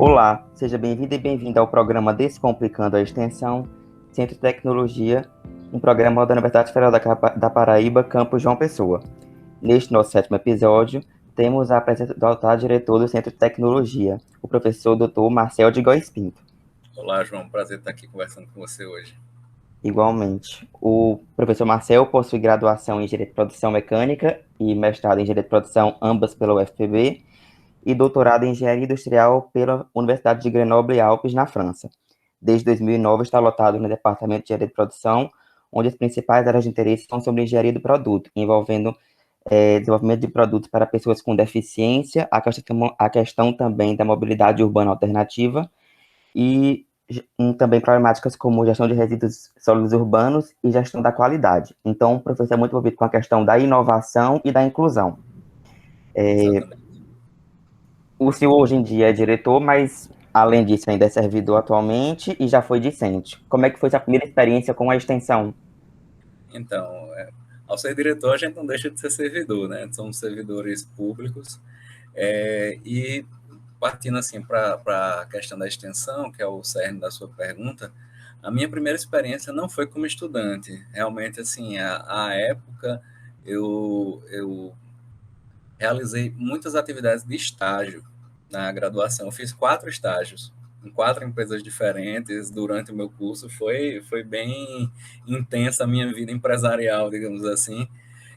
Olá, seja bem-vindo e bem-vindo ao programa Descomplicando a Extensão, Centro de Tecnologia, um programa da Universidade Federal da Paraíba, campus João Pessoa. Neste nosso sétimo episódio, temos a presença do atual diretor do Centro de Tecnologia, o professor Dr. Marcel de Góes Pinto. Olá, João. Prazer estar aqui conversando com você hoje. Igualmente, o professor Marcel possui graduação em Engenharia de Produção Mecânica e mestrado em Engenharia de Produção, ambas pela UFPB, e doutorado em Engenharia Industrial pela Universidade de Grenoble-Alpes, na França. Desde 2009 está lotado no Departamento de Engenharia de Produção, onde as principais áreas de interesse são sobre engenharia do produto, envolvendo desenvolvimento de produtos para pessoas com deficiência, a questão também da mobilidade urbana alternativa e também problemáticas como gestão de resíduos sólidos urbanos e gestão da qualidade. Então, o professor é muito envolvido com a questão da inovação e da inclusão. Exatamente. O senhor hoje em dia é diretor, mas além disso ainda é servidor atualmente e já foi discente. Como é que foi sua primeira experiência com a extensão? Então, ao ser diretor, a gente não deixa de ser servidor, né? Somos servidores públicos. E partindo assim para a questão da extensão, que é o cerne da sua pergunta, a minha primeira experiência não foi como estudante. Realmente, assim, a época eu realizei muitas atividades de estágio na graduação. Eu fiz 4 estágios em 4 empresas diferentes durante o meu curso. Foi bem intensa a minha vida empresarial, digamos assim.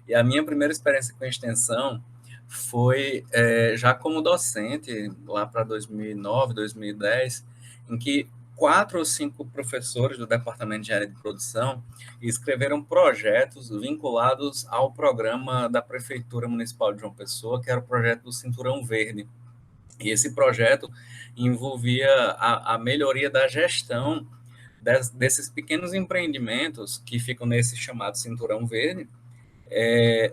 E a minha primeira experiência com extensão foi já como docente, lá para 2009, 2010, em que 4 ou 5 professores do Departamento de Engenharia de Produção escreveram projetos vinculados ao programa da Prefeitura Municipal de João Pessoa, que era o projeto do Cinturão Verde. E esse projeto envolvia a melhoria da gestão desses pequenos empreendimentos que ficam nesse chamado Cinturão Verde,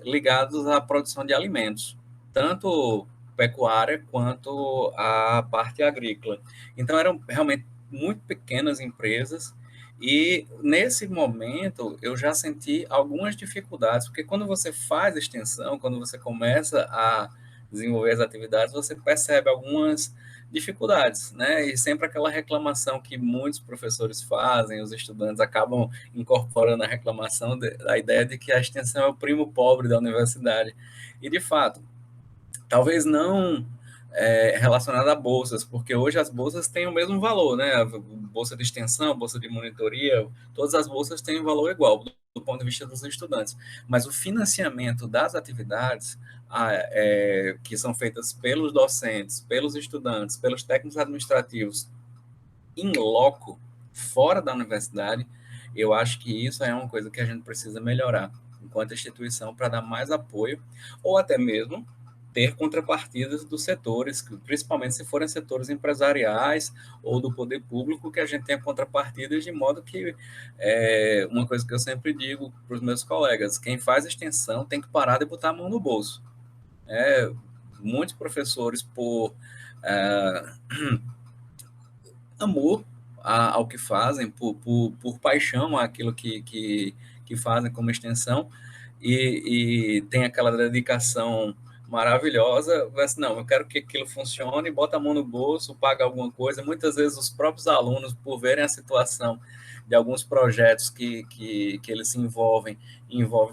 ligados à produção de alimentos, tanto pecuária quanto a parte agrícola. Então, eram realmente muito pequenas empresas e, nesse momento, eu já senti algumas dificuldades, porque quando você faz extensão, quando você começa a desenvolver as atividades, você percebe algumas dificuldades, né? E sempre aquela reclamação que muitos professores fazem, os estudantes acabam incorporando a reclamação da ideia de que a extensão é o primo pobre da universidade. E, de fato, talvez não relacionada a bolsas, porque hoje as bolsas têm o mesmo valor, né? A bolsa de extensão, bolsa de monitoria, todas as bolsas têm um valor igual do ponto de vista dos estudantes. Mas o financiamento das atividades que são feitas pelos docentes, pelos estudantes, pelos técnicos administrativos, in loco, fora da universidade, eu acho que isso é uma coisa que a gente precisa melhorar enquanto instituição para dar mais apoio, ou até mesmo ter contrapartidas dos setores, principalmente se forem setores empresariais ou do poder público, que a gente tenha contrapartidas de modo que, uma coisa que eu sempre digo para os meus colegas, quem faz extensão tem que parar de botar a mão no bolso. Muitos professores, por amor ao que fazem, por paixão àquilo que fazem como extensão, e tem aquela dedicação maravilhosa, mas não, eu quero que aquilo funcione, bota a mão no bolso, paga alguma coisa. Muitas vezes os próprios alunos, por verem a situação de alguns projetos que eles se envolvem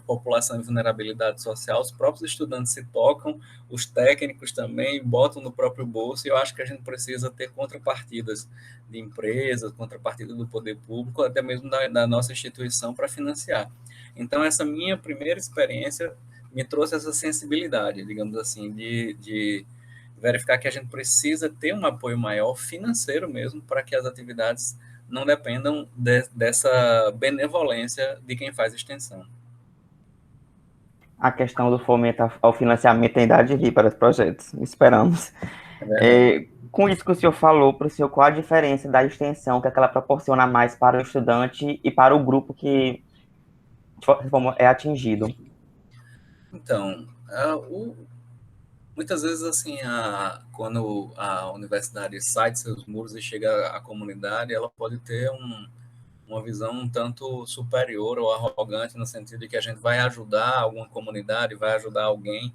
população em vulnerabilidade social, os próprios estudantes se tocam, os técnicos também botam no próprio bolso, e eu acho que a gente precisa ter contrapartidas de empresas, contrapartida do poder público, até mesmo da nossa instituição para financiar. Então, essa minha primeira experiência me trouxe essa sensibilidade, digamos assim, de verificar que a gente precisa ter um apoio maior financeiro mesmo para que as atividades não dependam dessa benevolência de quem faz extensão. A questão do fomento ao financiamento tem idade de vir para os projetos, esperamos. É verdade. Com isso que o senhor falou, para o senhor, qual a diferença da extensão que ela proporciona mais para o estudante e para o grupo que de forma é atingido? Então, muitas vezes, assim, quando a universidade sai de seus muros e chega à comunidade, ela pode ter uma visão um tanto superior ou arrogante, no sentido de que a gente vai ajudar alguma comunidade, vai ajudar alguém.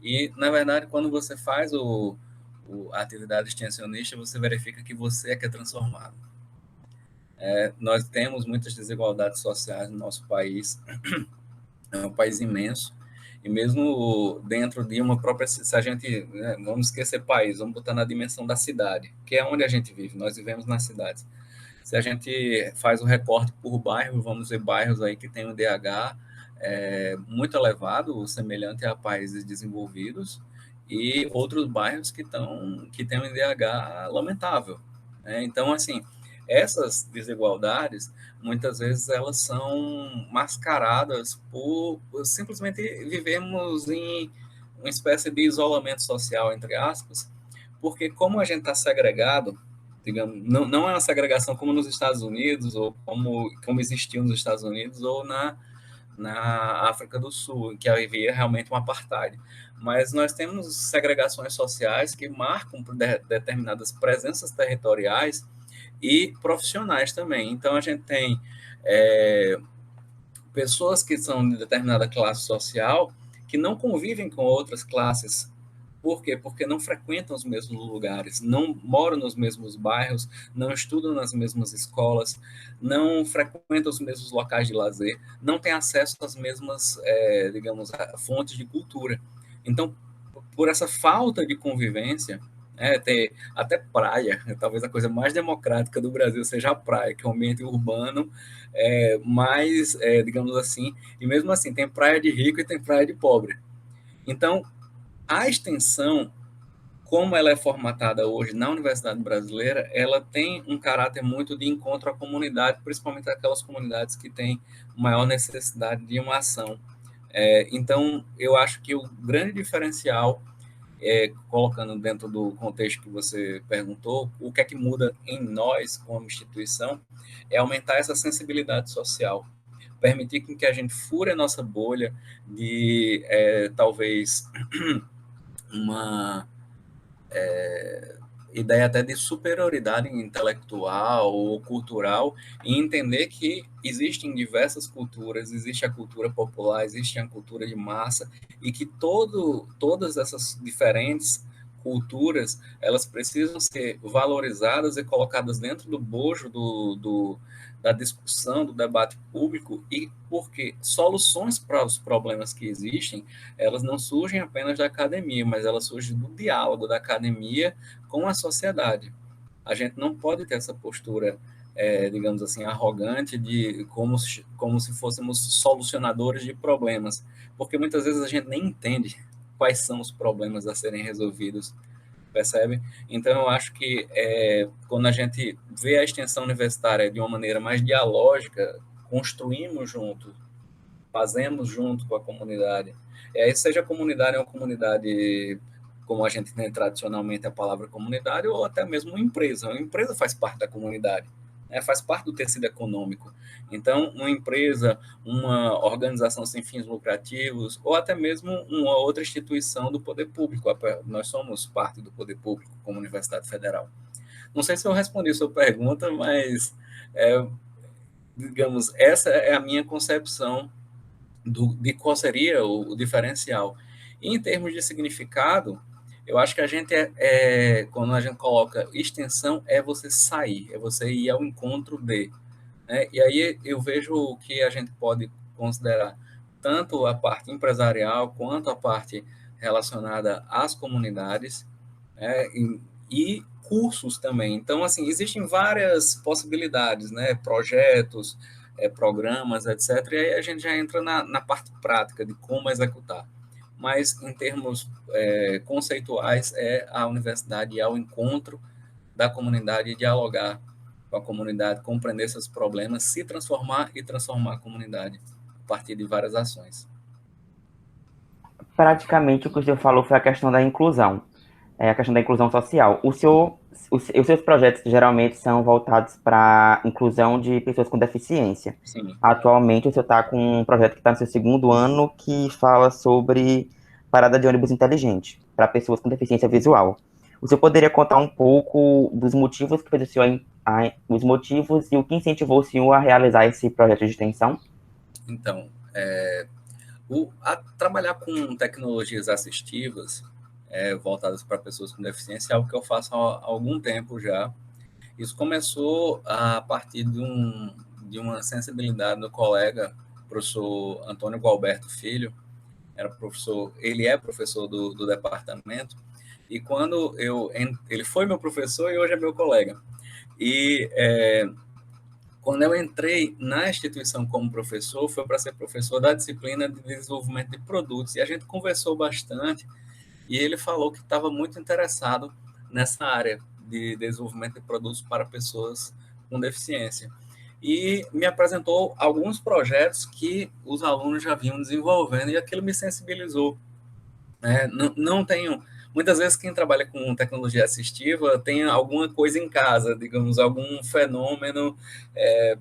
E, na verdade, quando você faz a atividade extensionista, você verifica que você é que é transformado. Nós temos muitas desigualdades sociais no nosso país, é um país imenso, e mesmo dentro de uma própria, se a gente, né, vamos esquecer país, vamos botar na dimensão da cidade, que é onde a gente vive, nós vivemos nas cidades. Se a gente faz o recorte por bairro, vamos ver bairros aí que tem um DH muito elevado, semelhante a países desenvolvidos, e outros bairros que têm um IDH lamentável. Né? Então, assim, essas desigualdades, muitas vezes, elas são mascaradas por simplesmente vivemos em uma espécie de isolamento social, entre aspas, porque como a gente está segregado, digamos, não é uma segregação como nos Estados Unidos, ou como existiu nos Estados Unidos, ou na África do Sul, que havia realmente um apartheid. Mas nós temos segregações sociais que marcam determinadas presenças territoriais e profissionais também. Então, a gente tem pessoas que são de determinada classe social que não convivem com outras classes. Por quê? Porque não frequentam os mesmos lugares, não moram nos mesmos bairros, não estudam nas mesmas escolas, não frequentam os mesmos locais de lazer, não têm acesso às mesmas, digamos, fontes de cultura. Então, por essa falta de convivência, ter até praia, talvez a coisa mais democrática do Brasil seja a praia, que é um ambiente urbano, mais, digamos assim, e mesmo assim tem praia de rico e tem praia de pobre. Então, a extensão, como ela é formatada hoje na Universidade Brasileira, ela tem um caráter muito de encontro à comunidade, principalmente aquelas comunidades que têm maior necessidade de uma ação. Então, eu acho que o grande diferencial, colocando dentro do contexto que você perguntou, o que é que muda em nós como instituição, é aumentar essa sensibilidade social, permitir que a gente fure a nossa bolha de, talvez, uma ideia até de superioridade intelectual ou cultural e entender que existem diversas culturas, existe a cultura popular, existe a cultura de massa e que todas essas diferentes culturas, elas precisam ser valorizadas e colocadas dentro do bojo da discussão, do debate público, e porque soluções para os problemas que existem, elas não surgem apenas da academia, mas elas surgem do diálogo da academia com a sociedade. A gente não pode ter essa postura, digamos assim, arrogante de como se fôssemos solucionadores de problemas, porque muitas vezes a gente nem entende quais são os problemas a serem resolvidos, percebe? Então, eu acho que quando a gente vê a extensão universitária de uma maneira mais dialógica, construímos junto, fazemos junto com a comunidade, seja a comunidade uma comunidade como a gente tem tradicionalmente a palavra comunidade, ou até mesmo uma empresa. Uma empresa faz parte da comunidade, faz parte do tecido econômico. Então, uma empresa, uma organização sem fins lucrativos, ou até mesmo uma outra instituição do poder público. Nós somos parte do poder público, como Universidade Federal. Não sei se eu respondi a sua pergunta, mas, digamos, essa é a minha concepção de qual seria o diferencial. E em termos de significado, eu acho que a gente quando a gente coloca extensão, é você sair, é você ir ao encontro de. Né? E aí eu vejo que a gente pode considerar tanto a parte empresarial quanto a parte relacionada às comunidades, né? E cursos também. Então, assim, existem várias possibilidades, né? Projetos, programas, etc. E aí a gente já entra na parte prática de como executar. Mas, em termos conceituais, é a universidade ir ao encontro da comunidade e dialogar com a comunidade, compreender seus problemas, se transformar e transformar a comunidade a partir de várias ações. Praticamente o que o senhor falou foi a questão da inclusão, a questão da inclusão social. Os seus projetos geralmente são voltados para a inclusão de pessoas com deficiência. Sim. Atualmente, o senhor está com um projeto que está no seu segundo ano que fala sobre parada de ônibus inteligente para pessoas com deficiência visual. O senhor poderia contar um pouco dos motivos que fez o senhor, os motivos e o que incentivou o senhor a realizar esse projeto de extensão? Então, trabalhar com tecnologias assistivas voltadas para pessoas com deficiência, é algo que eu faço há algum tempo já. Isso começou a partir de uma sensibilidade do colega, professor Antônio Gualberto Filho, ele é professor do departamento, e ele foi meu professor e hoje é meu colega. E quando eu entrei na instituição como professor, foi para ser professor da disciplina de desenvolvimento de produtos, e a gente conversou bastante, e ele falou que estava muito interessado nessa área de desenvolvimento de produtos para pessoas com deficiência. E me apresentou alguns projetos que os alunos já vinham desenvolvendo, e aquilo me sensibilizou. Não tenho... Muitas vezes quem trabalha com tecnologia assistiva tem alguma coisa em casa, digamos, algum fenômeno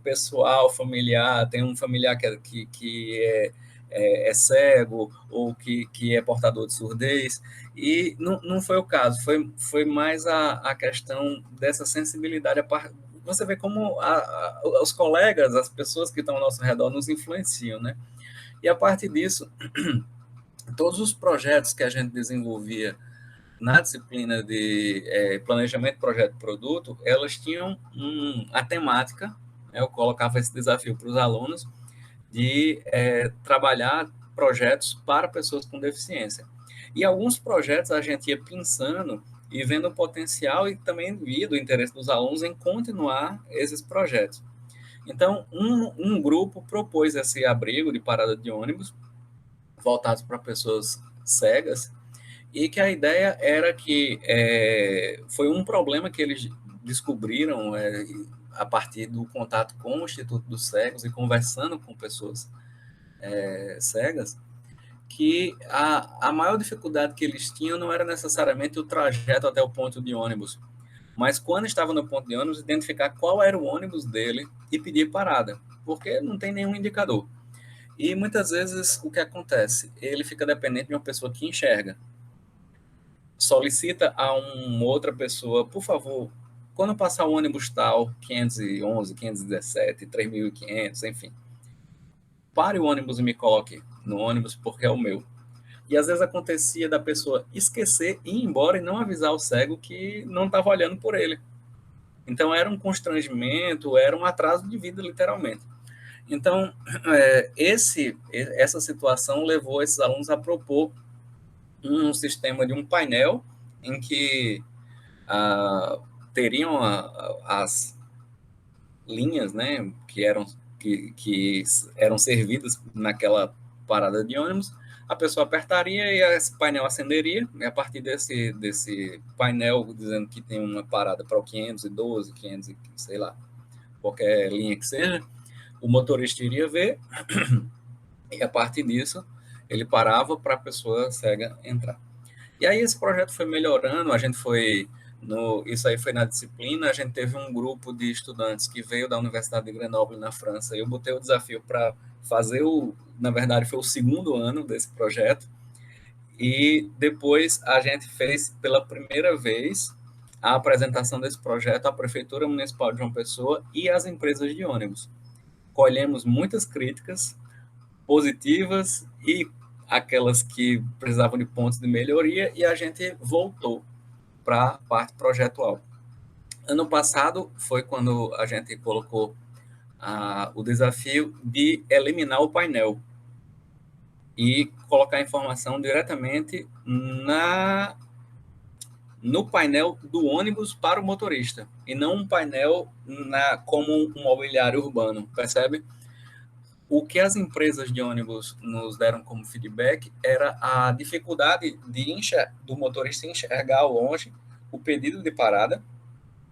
pessoal, familiar, tem um familiar que é cego ou que é portador de surdez, e não foi o caso, foi mais a questão dessa sensibilidade. Você vê como os colegas, as pessoas que estão ao nosso redor nos influenciam, né? E a partir disso, todos os projetos que a gente desenvolvia na disciplina de planejamento, projeto e produto, elas tinham a temática, né, eu colocava esse desafio para os alunos, de trabalhar projetos para pessoas com deficiência. E alguns projetos a gente ia pensando e vendo o potencial e também via o interesse dos alunos em continuar esses projetos. Então, um grupo propôs esse abrigo de parada de ônibus, voltados para pessoas cegas, e que a ideia era que foi um problema que eles descobriram a partir do contato com o Instituto dos Cegos e conversando com pessoas cegas, que a maior dificuldade que eles tinham não era necessariamente o trajeto até o ponto de ônibus, mas quando estava no ponto de ônibus, identificar qual era o ônibus dele e pedir parada, porque não tem nenhum indicador. E muitas vezes o que acontece? Ele fica dependente de uma pessoa que enxerga. Solicita a uma outra pessoa, por favor, quando passar o ônibus tal, 511, 517, 3.500, enfim, pare o ônibus e me coloque no ônibus porque é o meu. E às vezes acontecia da pessoa esquecer, ir embora e não avisar o cego que não estava olhando por ele. Então era um constrangimento, era um atraso de vida, literalmente. Então, essa situação levou esses alunos a propor um sistema de um painel em que teriam as linhas, né, que eram servidas naquela parada de ônibus. A pessoa apertaria e esse painel acenderia, e a partir desse painel dizendo que tem uma parada para o 512, 500, sei lá, qualquer linha que seja, o motorista iria ver e a partir disso ele parava para a pessoa cega entrar. E aí esse projeto foi melhorando, a gente foi isso aí foi na disciplina, a gente teve um grupo de estudantes que veio da Universidade de Grenoble, na França, e eu botei o desafio para fazer na verdade foi o segundo ano desse projeto, e depois a gente fez pela primeira vez a apresentação desse projeto à Prefeitura Municipal de João Pessoa e às empresas de ônibus. Colhemos muitas críticas positivas e aquelas que precisavam de pontos de melhoria, e a gente voltou para a parte projetual. Ano passado foi quando a gente colocou o desafio de eliminar o painel e colocar a informação diretamente no painel do ônibus para o motorista, e não um painel como um mobiliário urbano, percebe? O que as empresas de ônibus nos deram como feedback era a dificuldade do motorista enxergar ao longe o pedido de parada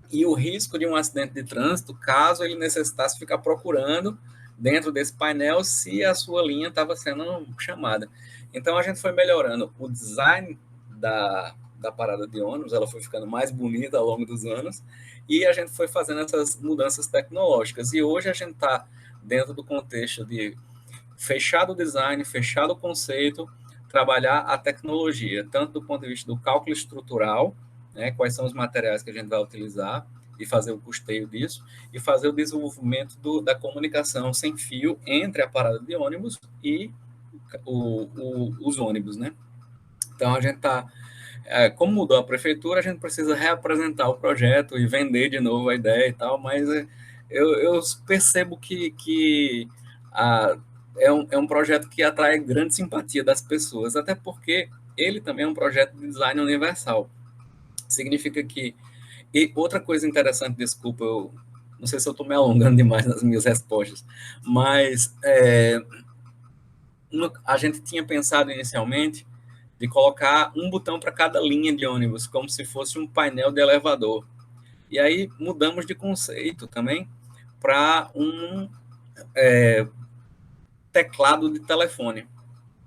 e o risco de um acidente de trânsito caso ele necessitasse ficar procurando dentro desse painel se a sua linha estava sendo chamada. Então, a gente foi melhorando o design da parada de ônibus, ela foi ficando mais bonita ao longo dos anos, e a gente foi fazendo essas mudanças tecnológicas. E hoje a gente está dentro do contexto de fechar o design, fechar o conceito, trabalhar a tecnologia, tanto do ponto de vista do cálculo estrutural, né, quais são os materiais que a gente vai utilizar, e fazer o custeio disso, e fazer o desenvolvimento da comunicação sem fio entre a parada de ônibus e os ônibus, né? Então, a gente está como mudou a prefeitura, a gente precisa reapresentar o projeto e vender de novo a ideia e tal, mas eu percebo que é um projeto que atrai grande simpatia das pessoas, até porque ele também é um projeto de design universal. Significa que... E outra coisa interessante, desculpa, eu não sei se eu estou me alongando demais nas minhas respostas, mas a gente tinha pensado inicialmente de colocar um botão para cada linha de ônibus, como se fosse um painel de elevador. E aí mudamos de conceito também para um teclado de telefone.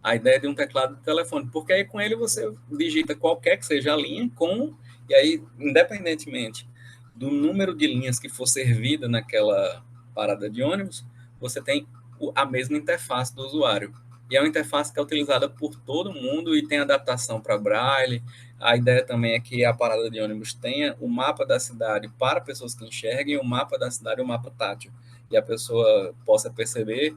A ideia de um teclado de telefone, porque aí com ele você digita qualquer que seja a linha, e aí, independentemente do número de linhas que for servida naquela parada de ônibus, você tem a mesma interface do usuário. E é uma interface que é utilizada por todo mundo e tem adaptação para Braille. A ideia também é que a parada de ônibus tenha o mapa da cidade para pessoas que enxerguem, o mapa da cidade e o mapa tátil. E a pessoa possa perceber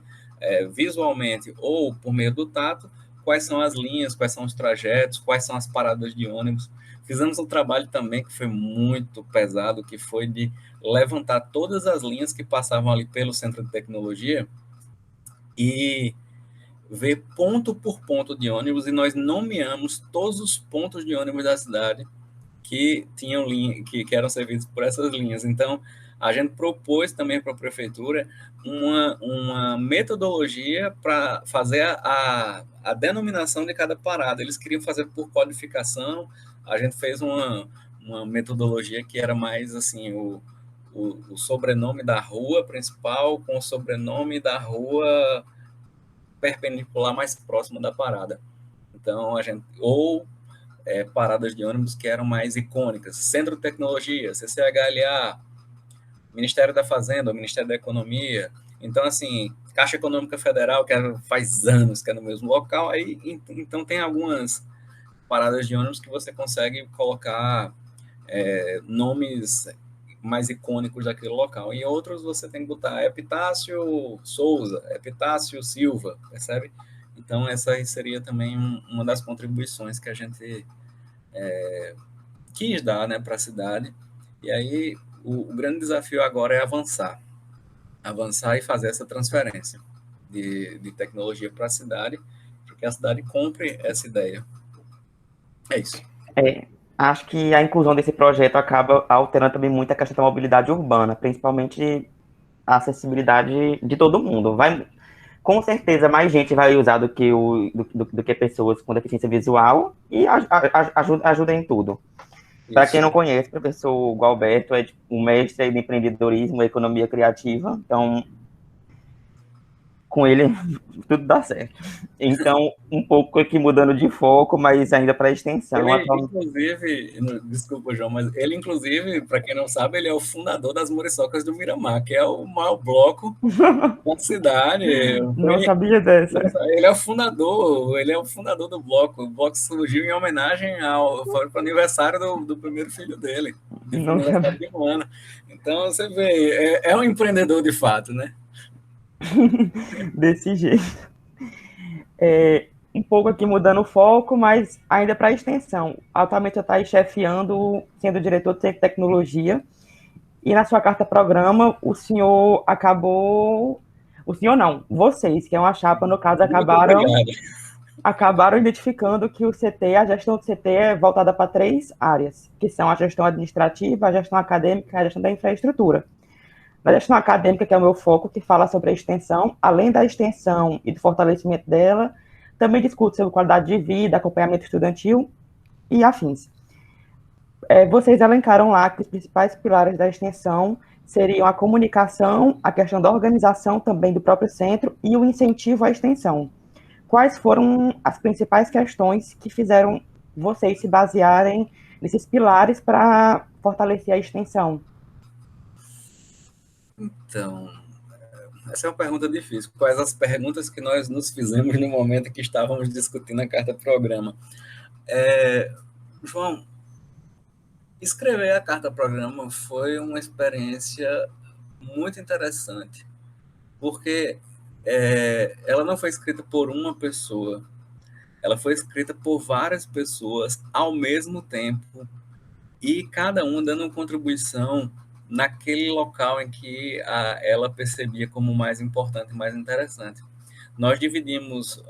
visualmente ou por meio do tato quais são as linhas, quais são os trajetos, quais são as paradas de ônibus. Fizemos um trabalho também que foi muito pesado, que foi de levantar todas as linhas que passavam ali pelo Centro de Tecnologia e ver ponto por ponto de ônibus, e nós nomeamos todos os pontos de ônibus da cidade que tinham linha, que eram servidos por essas linhas. Então, a gente propôs também para a prefeitura uma metodologia para fazer a denominação de cada parada. Eles queriam fazer por codificação, a gente fez uma metodologia que era mais assim, o sobrenome da rua principal com o sobrenome da rua perpendicular mais próximo da parada. Então, ou paradas de ônibus que eram mais icônicas. Centro de Tecnologia, CCHLA, Ministério da Fazenda, Ministério da Economia. Então, assim, Caixa Econômica Federal, que faz anos que é no mesmo local, aí então tem algumas paradas de ônibus que você consegue colocar nomes mais icônicos daquele local. Em outros você tem que botar Epitácio Souza, Epitácio Silva, percebe? Então, essa seria também uma das contribuições que a gente quis dar, né, para a cidade. E aí o grande desafio agora é avançar e fazer essa transferência de tecnologia para a cidade, para que a cidade compre essa ideia. É isso. Acho que a inclusão desse projeto acaba alterando também muito a questão da mobilidade urbana, principalmente a acessibilidade de todo mundo. Com certeza, mais gente vai usar do que pessoas com deficiência visual e ajuda em tudo. Para quem não conhece, o professor Gualberto é um mestre em empreendedorismo e economia criativa, então com ele tudo dá certo. Então, um pouco aqui mudando de foco, mas ainda para extensão. Ele, inclusive, desculpa, João, mas ele, inclusive, para quem não sabe, ele é o fundador das Muriçocas do Miramar, que é o maior bloco da cidade. Não sabia dessa. Ele é o fundador do bloco. O bloco surgiu em homenagem foi para o aniversário do primeiro filho dele, Não aniversário de um ano. Então, você vê, é um empreendedor de fato, né? Desse jeito. Um pouco aqui mudando o foco, mas ainda para extensão. Atualmente eu estou chefiando, sendo diretor de Centro de Tecnologia, e na sua carta-programa o senhor acabou... O senhor não, vocês, que é uma chapa, no caso, acabaram identificando que o CT, a gestão do CT é voltada para 3 áreas, que são a gestão administrativa, a gestão acadêmica e a gestão da infraestrutura. Na gestão acadêmica, que é o meu foco, que fala sobre a extensão, além da extensão e do fortalecimento dela, também discute sobre qualidade de vida, acompanhamento estudantil e afins. Vocês elencaram lá que os principais pilares da extensão seriam a comunicação, a questão da organização também do próprio centro e o incentivo à extensão. Quais foram as principais questões que fizeram vocês se basearem nesses pilares para fortalecer a extensão? Então, essa é uma pergunta difícil. Quais as perguntas que nós nos fizemos no momento que estávamos discutindo a carta-programa? João, escrever a carta-programa foi uma experiência muito interessante, porque ela não foi escrita por uma pessoa, ela foi escrita por várias pessoas ao mesmo tempo e cada um dando uma contribuição naquele local em que ela percebia como mais importante e mais interessante. Nós dividimos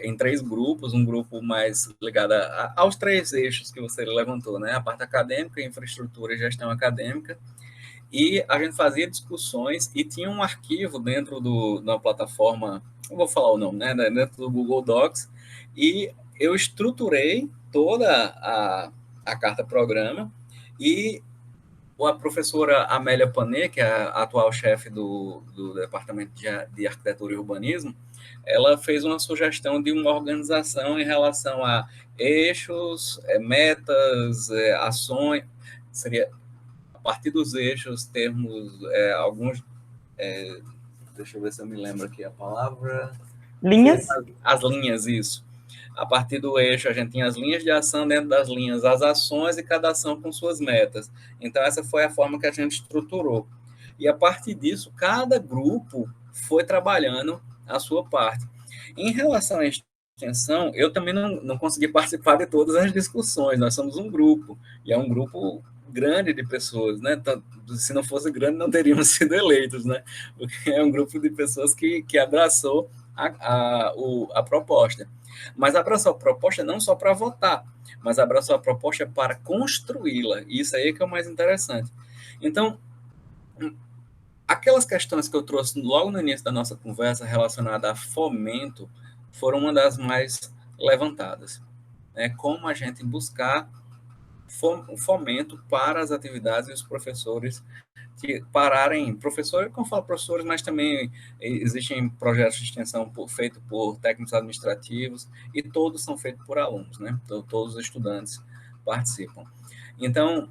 em 3 grupos, um grupo mais ligado aos 3 eixos que você levantou, né? A parte acadêmica, infraestrutura e gestão acadêmica, e a gente fazia discussões e tinha um arquivo dentro da plataforma, não vou falar o nome, né? Dentro do Google Docs, e eu estruturei toda a carta-programa e a professora Amélia Panet, que é a atual chefe do Departamento de Arquitetura e Urbanismo, ela fez uma sugestão de uma organização em relação a eixos, metas, ações, seria a partir dos eixos termos alguns, deixa eu ver se eu me lembro aqui a palavra, Linhas? as linhas, isso. A partir do eixo, a gente tinha as linhas de ação, dentro das linhas, as ações e cada ação com suas metas. Então, essa foi a forma que a gente estruturou. E a partir disso, cada grupo foi trabalhando a sua parte. Em relação à extensão, eu também não consegui participar de todas as discussões. Nós somos um grupo, e é um grupo grande de pessoas, né? Se não fosse grande, não teríamos sido eleitos, né? Porque é um grupo de pessoas que abraçou a proposta. Mas abraçou a proposta não só para votar, mas abraçou a proposta para construí-la. Isso aí que é o mais interessante. Então, aquelas questões que eu trouxe logo no início da nossa conversa relacionada a fomento foram uma das mais levantadas. Né? Como a gente buscar fomento para as atividades e os professores que pararem, professores, como eu falo professores, mas também existem projetos de extensão feitos por técnicos administrativos e todos são feitos por alunos, né? Então, todos os estudantes participam. Então,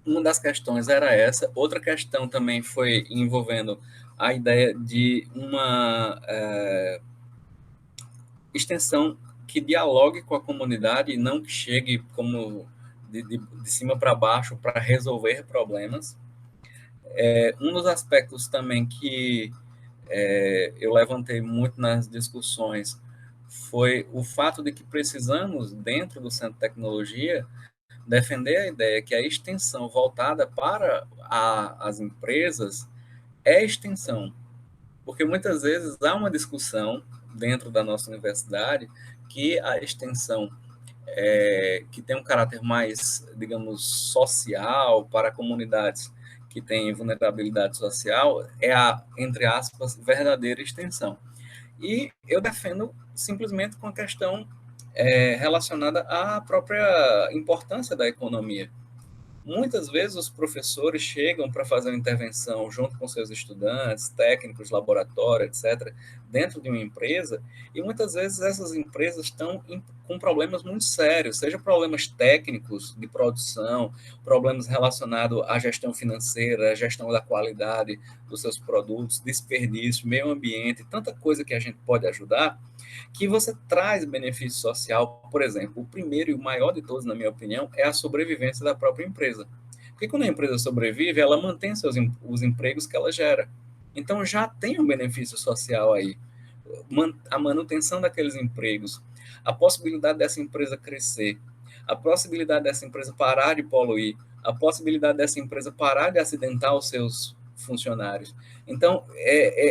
uma das questões era essa. Outra questão também foi envolvendo a ideia de uma extensão que dialogue com a comunidade e não que chegue como de cima para baixo para resolver problemas. Um dos aspectos também que eu levantei muito nas discussões foi o fato de que precisamos, dentro do Centro de Tecnologia, defender a ideia que a extensão voltada para as empresas é extensão. Porque muitas vezes há uma discussão dentro da nossa universidade que a extensão que tem um caráter mais, digamos, social para comunidades que têm vulnerabilidade social é a, entre aspas, verdadeira extensão. E eu defendo simplesmente com a questão relacionada à própria importância da economia. Muitas vezes os professores chegam para fazer uma intervenção junto com seus estudantes, técnicos, laboratório, etc., dentro de uma empresa, e muitas vezes essas empresas estão com problemas muito sérios, seja problemas técnicos de produção, problemas relacionados à gestão financeira, à gestão da qualidade dos seus produtos, desperdício, meio ambiente, tanta coisa que a gente pode ajudar, que você traz benefício social. Por exemplo, o primeiro e o maior de todos, na minha opinião, é a sobrevivência da própria empresa. Porque quando a empresa sobrevive, ela mantém os empregos que ela gera. Então já tem um benefício social aí. A manutenção daqueles empregos, a possibilidade dessa empresa crescer, a possibilidade dessa empresa parar de poluir, a possibilidade dessa empresa parar de acidentar os seus funcionários. Então,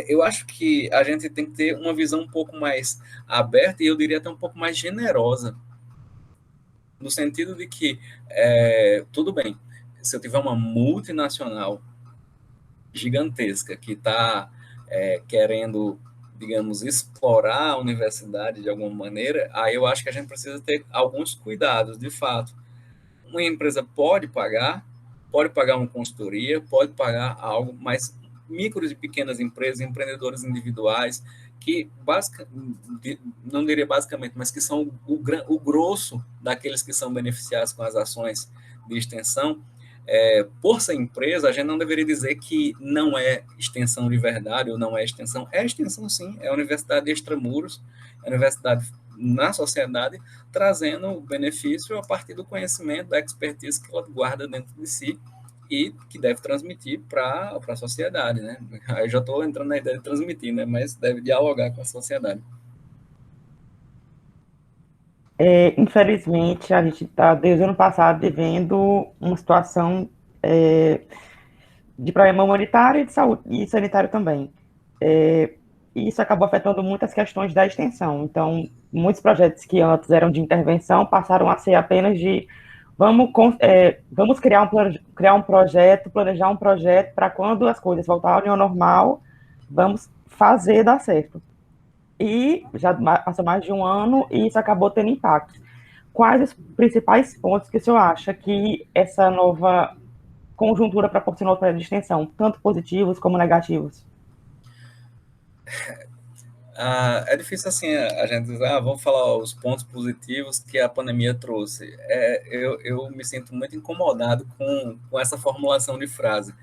eu acho que a gente tem que ter uma visão um pouco mais aberta e eu diria até um pouco mais generosa, no sentido de que, tudo bem, se eu tiver uma multinacional gigantesca que está querendo, digamos, explorar a universidade de alguma maneira, aí eu acho que a gente precisa ter alguns cuidados, de fato. Uma empresa pode pagar uma consultoria, pode pagar algo, mas micros e pequenas empresas, empreendedores individuais, que não diria basicamente, mas que são o grosso daqueles que são beneficiados com as ações de extensão, por ser empresa, a gente não deveria dizer que não é extensão de verdade ou não é extensão. É extensão, sim, é a universidade extramuros, é a universidade na sociedade, trazendo benefício a partir do conhecimento, da expertise que ela guarda dentro de si e que deve transmitir para a sociedade, né? Aí já estou entrando na ideia de transmitir, né? Mas deve dialogar com a sociedade. Infelizmente, a gente está, desde o ano passado, vivendo uma situação é, de problema humanitário e de saúde e sanitário também. É, e isso acabou afetando muitas questões da extensão. Então, muitos projetos que antes eram de intervenção passaram a ser apenas de vamos criar um projeto, planejar um projeto para quando as coisas voltarem ao normal, vamos fazer dar certo. E já passou mais de um ano e isso acabou tendo impacto. Quais os principais pontos que o senhor acha que essa nova conjuntura proporcionou para a extensão, tanto positivos como negativos? É difícil assim a gente dizer, vamos falar os pontos positivos que a pandemia trouxe. Eu me sinto muito incomodado com essa formulação de frase.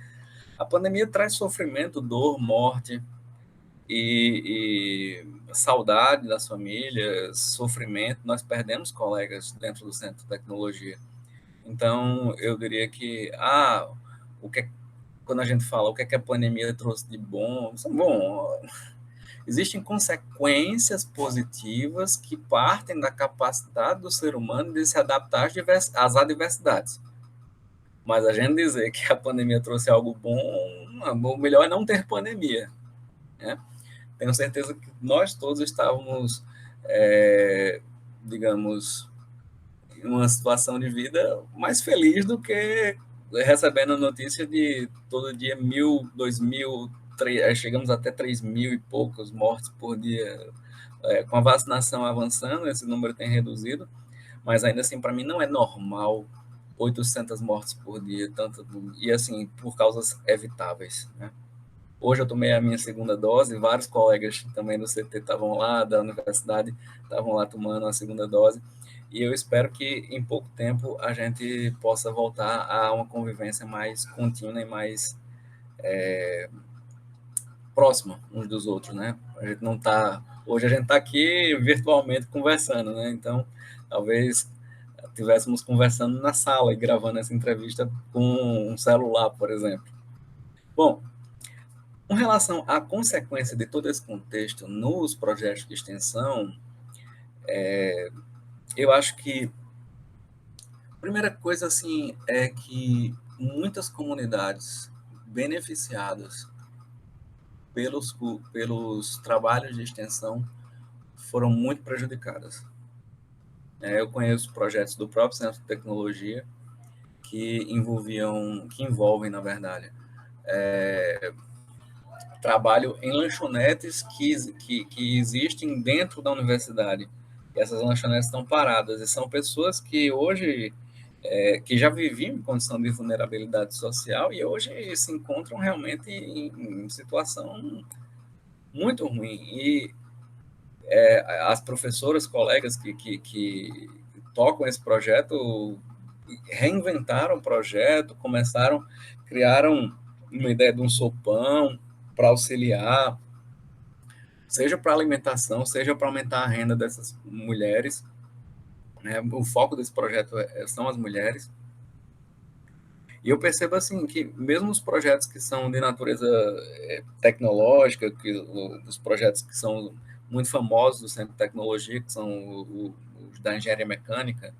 A pandemia traz sofrimento, dor, morte e saudade das famílias, sofrimento. Nós perdemos colegas dentro do Centro de Tecnologia. Então, eu diria que, o que é, quando a gente fala o que é que a pandemia trouxe de bom, bom, existem consequências positivas que partem da capacidade do ser humano de se adaptar às adversidades. Mas a gente dizer que a pandemia trouxe algo bom, o melhor é não ter pandemia, né? Tenho certeza que nós todos estávamos, digamos, em uma situação de vida mais feliz do que recebendo a notícia de todo dia 1.000, 2.000, chegamos até 3.000 e poucos mortes por dia. Com a vacinação avançando, esse número tem reduzido, mas ainda assim, para mim, não é normal 800 mortes por dia, tanto, e assim, por causas evitáveis, né? Hoje eu tomei a minha segunda dose, vários colegas também do CT estavam lá, da universidade, estavam lá tomando a segunda dose, e eu espero que em pouco tempo a gente possa voltar a uma convivência mais contínua e mais próxima uns dos outros, né? A gente não tá, hoje a gente está aqui virtualmente conversando, né? Então, talvez estivéssemos conversando na sala e gravando essa entrevista com um celular, por exemplo. Bom, com relação à consequência de todo esse contexto nos projetos de extensão, eu acho que a primeira coisa assim é que muitas comunidades beneficiadas pelos trabalhos de extensão foram muito prejudicadas. Eu conheço projetos do próprio Centro de Tecnologia que envolvem, na verdade, trabalho em lanchonetes que existem dentro da universidade. E essas lanchonetes estão paradas, e são pessoas que hoje, que já viviam em condição de vulnerabilidade social e hoje se encontram realmente em situação muito ruim. E as professoras, colegas que tocam esse projeto, reinventaram o projeto, criaram uma ideia de um sopão para auxiliar, seja para alimentação, seja para aumentar a renda dessas mulheres, né? O foco desse projeto são as mulheres. E eu percebo assim que mesmo os projetos que são de natureza tecnológica, os projetos que são muito famosos do Centro de Tecnologia, que são os da engenharia mecânica,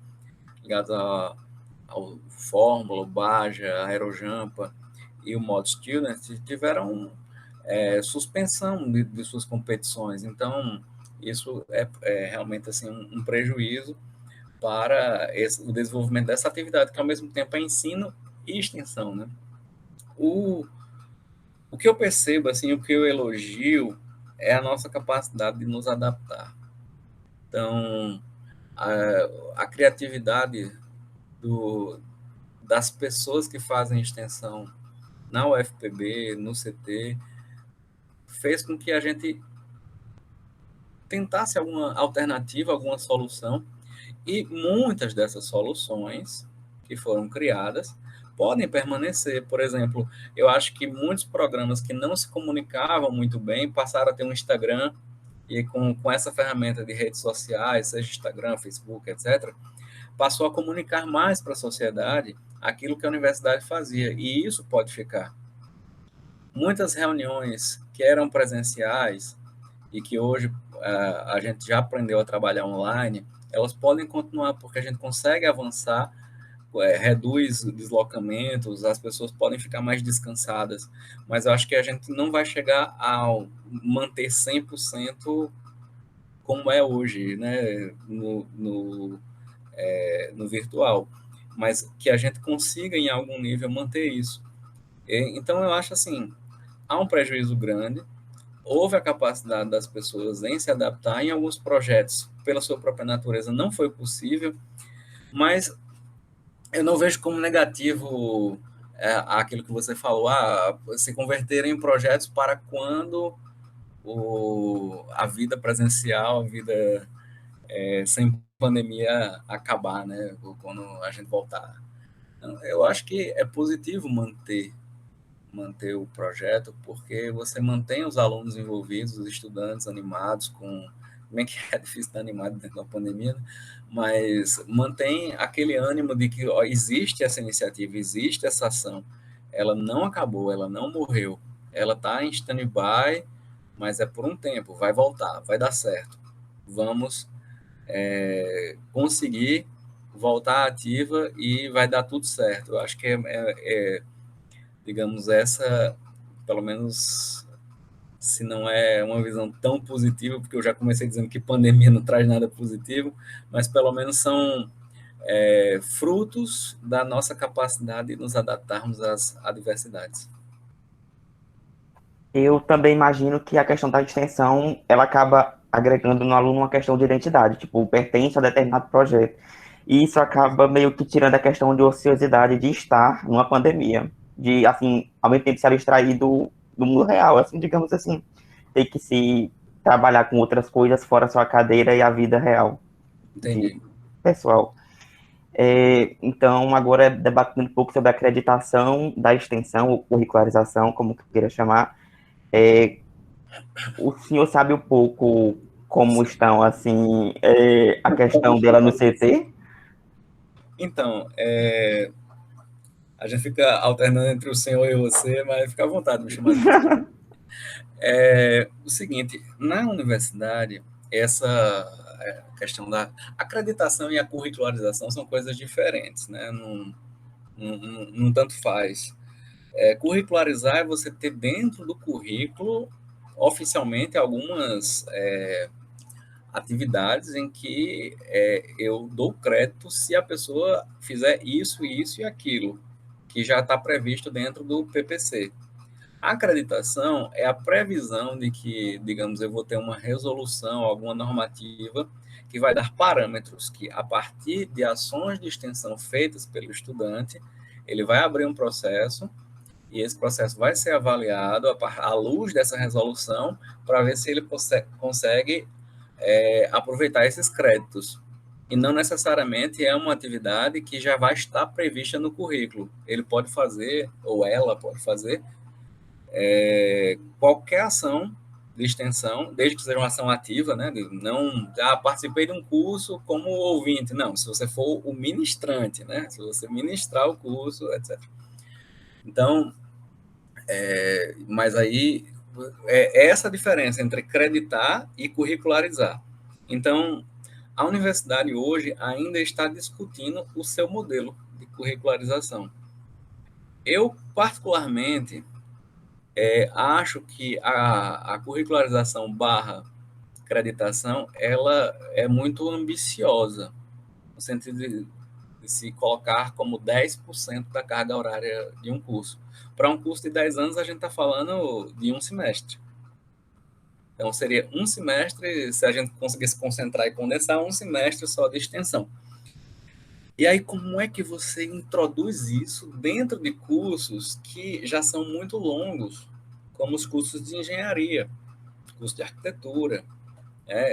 ligados ao Fórmula, o Baja, a Aerojampa e o Mod Student, tiveram suspensão de suas competições. Então, isso é realmente assim, um prejuízo para o desenvolvimento dessa atividade, que ao mesmo tempo é ensino e extensão, né? O, o que eu percebo, assim, o que eu elogio é a nossa capacidade de nos adaptar. Então, a criatividade das pessoas que fazem extensão na UFPB, no CT, fez com que a gente tentasse alguma alternativa, alguma solução, e muitas dessas soluções que foram criadas podem permanecer. Por exemplo, eu acho que muitos programas que não se comunicavam muito bem passaram a ter um Instagram, e com essa ferramenta de redes sociais, seja Instagram, Facebook, etc., passou a comunicar mais para a sociedade aquilo que a universidade fazia, e isso pode ficar. Muitas reuniões que eram presenciais e que hoje a gente já aprendeu a trabalhar online, elas podem continuar, porque a gente consegue avançar, reduz deslocamentos, as pessoas podem ficar mais descansadas, mas eu acho que a gente não vai chegar a manter 100% como é hoje, né, no virtual, mas que a gente consiga, em algum nível, manter isso. Então, eu acho assim, há um prejuízo grande, houve a capacidade das pessoas em se adaptar, em alguns projetos, pela sua própria natureza, não foi possível, mas eu não vejo como negativo aquilo que você falou, se converter em projetos para quando a vida presencial, a vida sem pandemia acabar, né? Ou quando a gente voltar. Eu acho que é positivo manter o projeto, porque você mantém os alunos envolvidos, os estudantes animados com, bem que é difícil estar animado dentro da pandemia, né? Mas mantém aquele ânimo de que ó, existe essa iniciativa, existe essa ação, ela não acabou, ela não morreu, ela está em stand-by, mas é por um tempo, vai voltar, vai dar certo. Vamos conseguir voltar ativa e vai dar tudo certo. Eu acho que digamos, essa, pelo menos, se não é uma visão tão positiva, porque eu já comecei dizendo que pandemia não traz nada positivo, mas pelo menos são frutos da nossa capacidade de nos adaptarmos às adversidades. Eu também imagino que a questão da extensão, ela acaba agregando no aluno uma questão de identidade, tipo, pertence a determinado projeto. E isso acaba meio que tirando a questão de ociosidade de estar numa pandemia, de, assim, ao mesmo tempo se abstrair do mundo real, assim, digamos assim, ter que se trabalhar com outras coisas fora sua cadeira e a vida real de Entendi. pessoal. Então, agora debatendo um pouco sobre a acreditação da extensão, ou curricularização, como que queira chamar, é, o senhor sabe um pouco como estão, assim, a questão dela no CT? Então, a gente fica alternando entre o senhor e você, mas fica à vontade de me chamar de doutor. O seguinte, na universidade, essa questão da acreditação e a curricularização são coisas diferentes, né? Não tanto faz. Curricularizar é você ter dentro do currículo, oficialmente, algumas atividades em que eu dou crédito se a pessoa fizer isso, isso e aquilo, que já está previsto dentro do PPC. A acreditação é a previsão de que, digamos, eu vou ter uma resolução, alguma normativa, que vai dar parâmetros que, a partir de ações de extensão feitas pelo estudante, ele vai abrir um processo e esse processo vai ser avaliado à luz dessa resolução para ver se ele consegue aproveitar esses créditos. E não necessariamente é uma atividade que já vai estar prevista no currículo. Ele pode fazer, ou ela pode fazer, qualquer ação de extensão, desde que seja uma ação ativa, né? Não, participei de um curso como ouvinte, não, se você for o ministrante, né? Se você ministrar o curso, etc. Então, mas aí é essa a diferença entre acreditar e curricularizar. Então, a universidade hoje ainda está discutindo o seu modelo de curricularização. Eu, particularmente, acho que a curricularização barra acreditação, ela é muito ambiciosa, no sentido de se colocar como 10% da carga horária de um curso. Para um curso de 10 anos, a gente está falando de um semestre. Então, seria um semestre, se a gente conseguisse concentrar e condensar, um semestre só de extensão. E aí, como é que você introduz isso dentro de cursos que já são muito longos, como os cursos de engenharia, curso de arquitetura?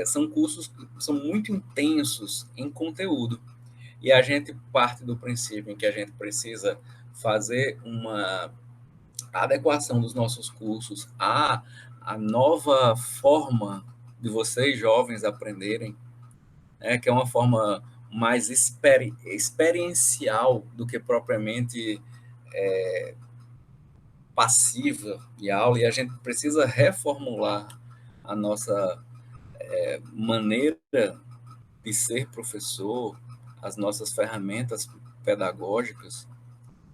São cursos que são muito intensos em conteúdo. E a gente parte do princípio em que a gente precisa fazer uma adequação dos nossos cursos à nova forma de vocês jovens aprenderem, que é uma forma mais experiencial do que propriamente passiva de aula, e a gente precisa reformular a nossa maneira de ser professor, as nossas ferramentas pedagógicas,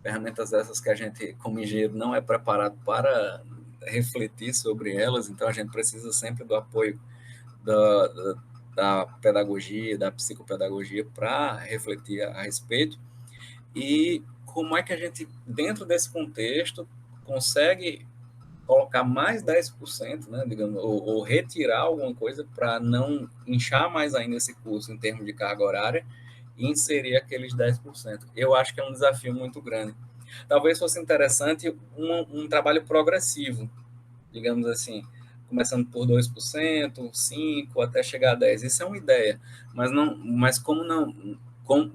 ferramentas essas que a gente, como engenheiro, não é preparado para refletir sobre elas, então a gente precisa sempre do apoio da, da, da pedagogia, da psicopedagogia para refletir a respeito. E como é que a gente, dentro desse contexto, consegue colocar mais 10%, né, digamos, ou retirar alguma coisa para não inchar mais ainda esse curso em termos de carga horária e inserir aqueles 10%. Eu acho que é um desafio muito grande. Talvez fosse interessante um trabalho progressivo, digamos assim, começando por 2%, 5%, até chegar a 10%. Isso é uma ideia, mas como não,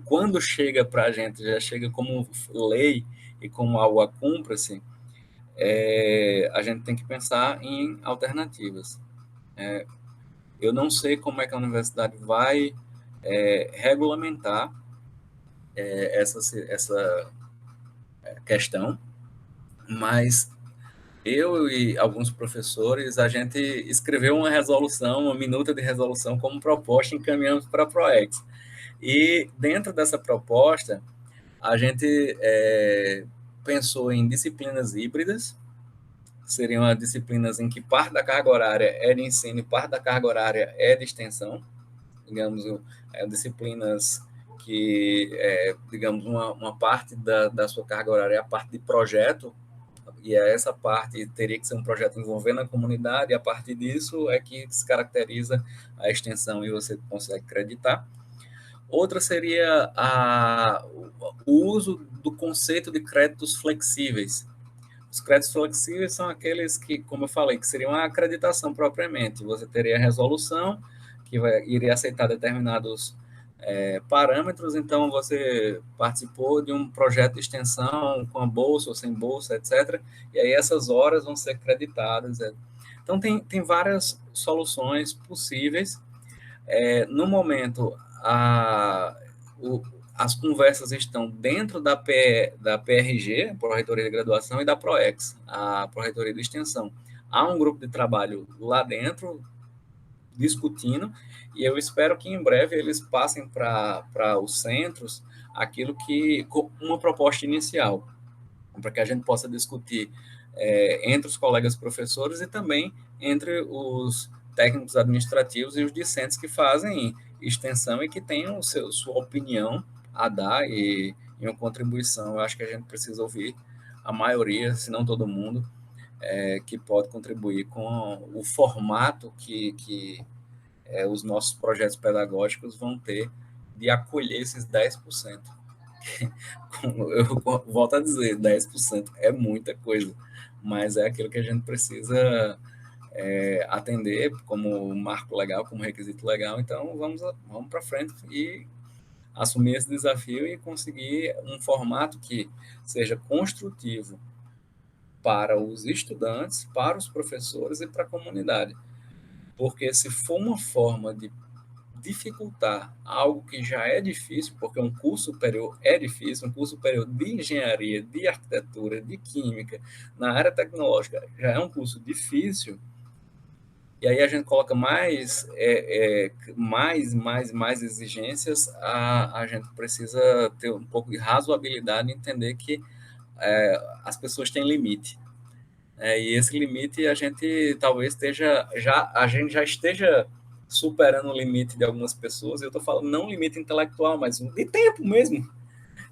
quando chega para a gente, já chega como lei e como algo a cumpra-se, a gente tem que pensar em alternativas. Eu não sei como é que a universidade vai regulamentar essa questão, mas eu e alguns professores, a gente escreveu uma resolução, uma minuta de resolução como proposta e encaminhamos para a PROEX. E dentro dessa proposta, a gente pensou em disciplinas híbridas, seriam as disciplinas em que parte da carga horária é de ensino e parte da carga horária é de extensão, digamos, disciplinas que, digamos, uma parte da sua carga horária é a parte de projeto, e essa parte teria que ser um projeto envolvendo a comunidade, e a partir disso é que se caracteriza a extensão e você consegue acreditar. Outra seria o uso do conceito de créditos flexíveis. Os créditos flexíveis são aqueles que, como eu falei, que seriam a acreditação propriamente. Você teria a resolução, que iria aceitar determinados parâmetros, então você participou de um projeto de extensão com a bolsa ou sem bolsa, etc. E aí essas horas vão ser creditadas. Então tem várias soluções possíveis. No momento, as conversas estão dentro da PRG, Pró-Reitoria de Graduação, e da PROEX, a Pró-Reitoria de Extensão. Há um grupo de trabalho lá dentro, discutindo, e eu espero que em breve eles passem para os centros aquilo que, uma proposta inicial, para que a gente possa discutir entre os colegas professores e também entre os técnicos administrativos e os discentes que fazem extensão e que tenham sua opinião a dar e uma contribuição. Eu acho que a gente precisa ouvir a maioria, se não todo mundo, que pode contribuir com o formato que os nossos projetos pedagógicos vão ter de acolher esses 10%. Eu volto a dizer, 10% é muita coisa, mas é aquilo que a gente precisa atender como marco legal, como requisito legal. Então, vamos para frente e assumir esse desafio e conseguir um formato que seja construtivo para os estudantes, para os professores e para a comunidade. Porque se for uma forma de dificultar algo que já é difícil, porque um curso superior é difícil, um curso superior de engenharia, de arquitetura, de química, na área tecnológica, já é um curso difícil, e aí a gente coloca mais exigências, a gente precisa ter um pouco de razoabilidade e entender que as pessoas têm limite. E esse limite a gente talvez a gente já esteja superando o limite de algumas pessoas. Eu estou falando não limite intelectual, mas de tempo mesmo,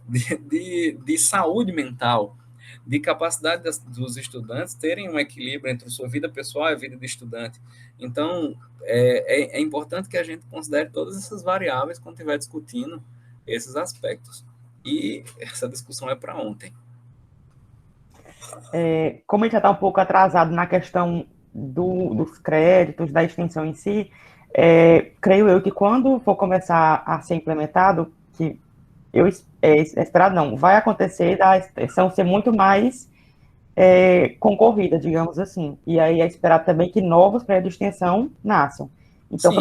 de saúde mental, de capacidade dos estudantes terem um equilíbrio entre a sua vida pessoal e a vida de estudante. Então, é importante que a gente considere todas essas variáveis quando estiver discutindo esses aspectos. E essa discussão é para ontem. Como a gente já está um pouco atrasado na questão dos créditos, da extensão em si, creio eu que quando for começar a ser implementado, que esperado não, vai acontecer da extensão ser muito mais concorrida, digamos assim. E aí é esperado também que novos projetos de extensão nasçam. Então,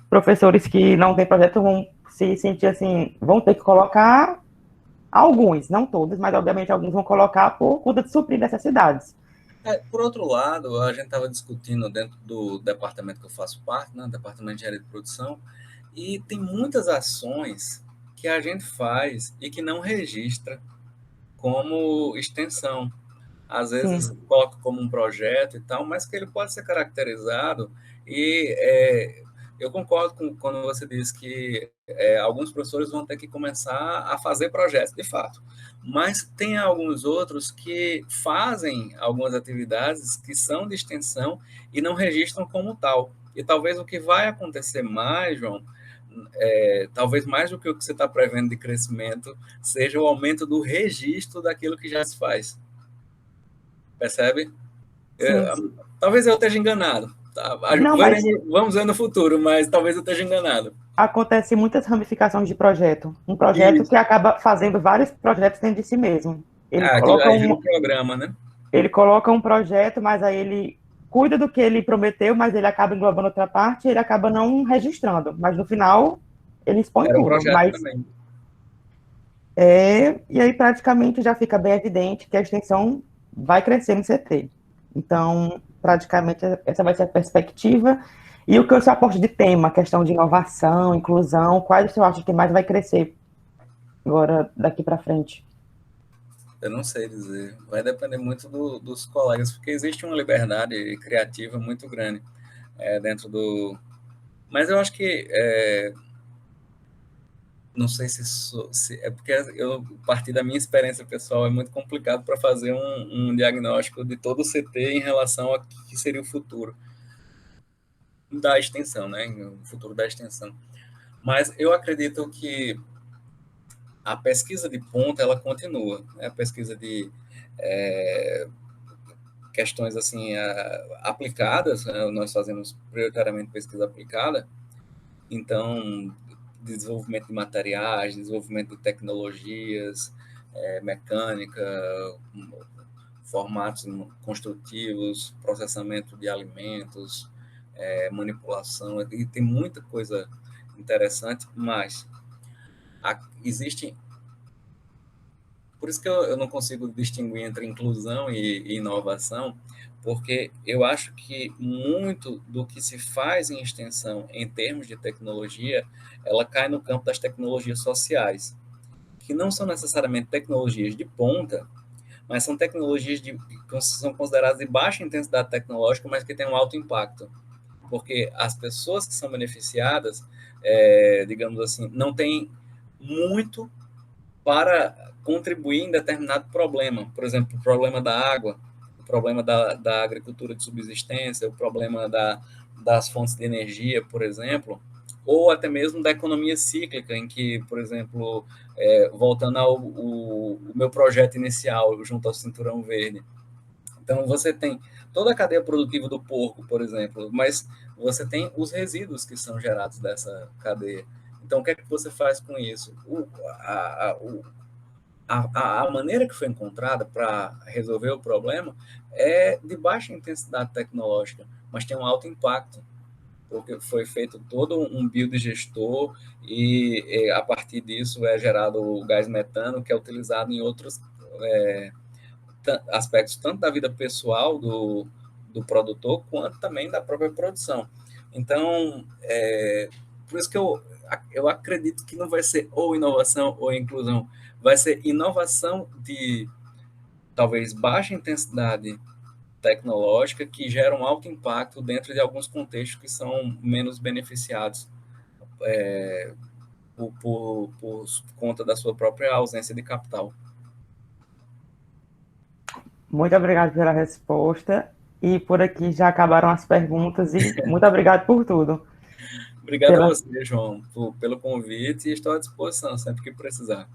professores que não têm projeto vão se sentir assim, vão ter que colocar alguns, não todos, mas obviamente alguns vão colocar por conta de suprir necessidades. Por outro lado, a gente estava discutindo dentro do departamento que eu faço parte, né, Departamento de Engenharia de Produção, E tem muitas ações que a gente faz e que não registra como extensão. Às vezes Sim. coloca como um projeto e tal, mas que ele pode ser caracterizado e eu concordo com quando você diz que alguns professores vão ter que começar a fazer projetos, de fato. Mas tem alguns outros que fazem algumas atividades que são de extensão e não registram como tal. E talvez o que vai acontecer mais, João, talvez mais do que o que você está prevendo de crescimento, seja o aumento do registro daquilo que já se faz. Percebe? Sim. Talvez eu esteja enganado. Tá? Não, mas Vamos ver no futuro, mas talvez eu esteja enganado. acontece muitas ramificações de projeto. Um projeto Isso. que acaba fazendo vários projetos dentro de si mesmo. Aquilo aí vira um programa, né? Ele coloca um projeto, mas aí ele cuida do que ele prometeu, mas ele acaba englobando outra parte e ele acaba não registrando. Mas no final, ele expõe Era um tudo. projeto também. E aí praticamente já fica bem evidente que a extensão vai crescer no CT. Então, praticamente, essa vai ser a perspectiva. E o que você aposta de tema, questão de inovação, inclusão, quais você acha que mais vai crescer agora, daqui para frente? Eu não sei dizer. Vai depender muito dos colegas, porque existe uma liberdade criativa muito grande dentro do... Mas eu acho que... não sei se é porque eu partir da minha experiência pessoal é muito complicado para fazer um diagnóstico de todo o CT em relação a que seria o futuro da extensão, né? O futuro da extensão. Mas eu acredito que a pesquisa de ponta ela continua, né? A pesquisa de questões assim aplicadas, né? Nós fazemos prioritariamente pesquisa aplicada, então desenvolvimento de materiais, desenvolvimento de tecnologias, mecânica, formatos construtivos, processamento de alimentos, manipulação, e tem muita coisa interessante, mas existe... Por isso que eu não consigo distinguir entre inclusão e inovação, porque eu acho que muito do que se faz em extensão em termos de tecnologia, ela cai no campo das tecnologias sociais, que não são necessariamente tecnologias de ponta, mas são tecnologias que são consideradas de baixa intensidade tecnológica, mas que têm um alto impacto, porque as pessoas que são beneficiadas, digamos assim, não têm muito para contribuir em determinado problema. Por exemplo, o problema da água, o problema da agricultura de subsistência, o problema das fontes de energia, por exemplo, ou até mesmo da economia cíclica, em que, por exemplo, voltando ao meu projeto inicial, junto ao Cinturão Verde. Então, você tem toda a cadeia produtiva do porco, por exemplo, mas você tem os resíduos que são gerados dessa cadeia. Então, o que é que você faz com isso? A maneira que foi encontrada para resolver o problema é de baixa intensidade tecnológica, mas tem um alto impacto, porque foi feito todo um biodigestor e a partir disso é gerado o gás metano, que é utilizado em outros aspectos, tanto da vida pessoal do produtor, quanto também da própria produção. Então, por isso que eu acredito que não vai ser ou inovação ou inclusão, vai ser inovação de talvez baixa intensidade tecnológica que gera um alto impacto dentro de alguns contextos que são menos beneficiados por conta da sua própria ausência de capital. Muito obrigado pela resposta. E por aqui já acabaram as perguntas e muito obrigado por tudo. Obrigado a você, João, pelo convite e estou à disposição sempre que precisar.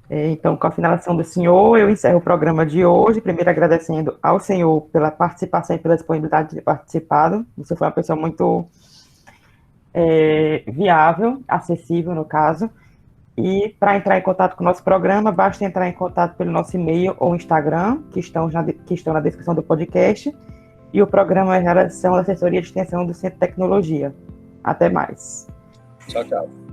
Então, com a finalização do senhor, eu encerro o programa de hoje, primeiro agradecendo ao senhor pela participação e pela disponibilidade de ter participado. Você foi uma pessoa muito viável, acessível, no caso. E para entrar em contato com o nosso programa, basta entrar em contato pelo nosso e-mail ou Instagram, que estão na descrição do podcast. E o programa é a realização da assessoria de extensão do Centro de Tecnologia. Até mais. Tchau, tchau.